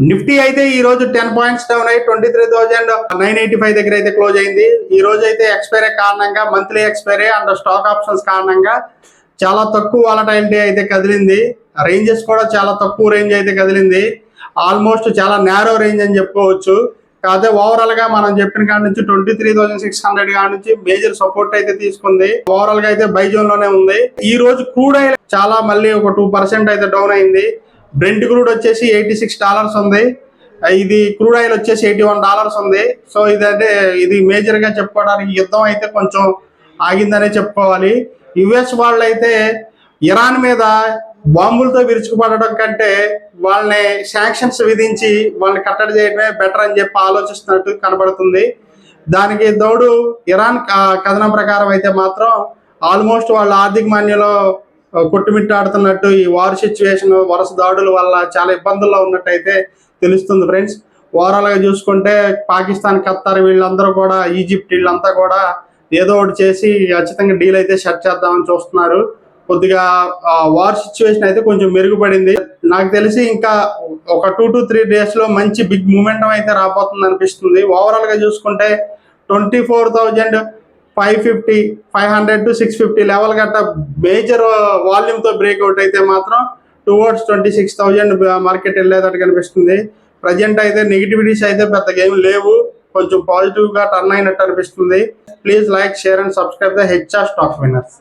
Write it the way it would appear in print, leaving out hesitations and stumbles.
Nifty అయితే ఈ రోజు 10 పాయింట్స్ డౌన్ అయ్యి 23,985 దగ్గర అయితే క్లోజ్ అయింది. ఈ రోజు అయితే ఎక్స్పైరీ కారణంగా, monthly expiry and stock options కారణంగా చాలా తక్కువ వాలటైలిటీ అయితే కదిలింది. రేంజెస్ కూడా చాలా తక్కువ రేంజ్ అయితే కదిలింది. ఆల్మోస్ట్ చాలా నేరో రేంజ్ అని చెప్పుకోవచ్చు. కాకపోతే ఓవరాల్ గా మనం చెప్పిన కాడ నుంచి 23,600 కాడ నుంచి మేజర్ సపోర్ట్ అయితే తీసుకుంది. ఓవరాల్ గా అయితే బై జోన్ లోనే ఉంది. ఈ రోజు క్రూడ్ ఆయిల్ చాలా మళ్ళీ ఒక 2% అయితే డౌన్ అయింది. బ్రెంట్ క్రూడ్ వచ్చేసి $86 ఉంది. ఇది క్రూడ్ ఆయిల్ వచ్చేసి $81 ఉంది. సో ఇది మేజర్ గా చెప్పుకోవడానికి యుద్ధం అయితే కొంచెం ఆగిందనే చెప్పుకోవాలి. యుఎస్ వాళ్ళు అయితే ఇరాన్ మీద బాంబులతో విరుచుకుపడడం కంటే వాళ్ళని శాంక్షన్స్ విధించి వాళ్ళని కట్టడి చేయడమే బెటర్ అని చెప్పి ఆలోచిస్తున్నట్టు కనబడుతుంది. దానికి తోడు ఇరాన్ కథనం ప్రకారం అయితే మాత్రం ఆల్మోస్ట్ వాళ్ళ ఆర్థిక మాన్యంలో కొట్టుమిట్టాడుతున్నట్టు, ఈ వార్ సిచ్యువేషన్ వరుస దాడుల వల్ల చాలా ఇబ్బందుల్లో ఉన్నట్టయితే తెలుస్తుంది ఫ్రెండ్స్. ఓవరాల్ గా చూసుకుంటే పాకిస్తాన్, ఖత్తర్ వీళ్ళందరూ కూడా, ఈజిప్ట్ వీళ్ళంతా కూడా ఏదో ఒకటి చేసి ఖచ్చితంగా డీల్ అయితే సెట్ చేద్దామని చూస్తున్నారు. కొద్దిగా వార్ సిచ్యువేషన్ అయితే కొంచెం మెరుగుపడింది. నాకు తెలిసి ఇంకా ఒక 2 to 3 days లో మంచి బిగ్ మూమెంటం అయితే రాబోతుంది అనిపిస్తుంది. ఓవరాల్ గా చూసుకుంటే 24,550, 500 to 650 లెవెల్ గట్ట మేజర్ వాల్యూమ్ తో బ్రేక్అవుట్ అయితే మాత్రం టువర్డ్స్ 26,000 మార్కెట్ వెళ్ళేటట్టు కనిపిస్తుంది. ప్రజెంట్ అయితే నెగిటివిటీస్ అయితే పెద్దగా ఏమి లేవు. కొంచెం పాజిటివ్ గా టర్న్ అయినట్టు అనిపిస్తుంది. Please like, share and subscribe the HR stock winners.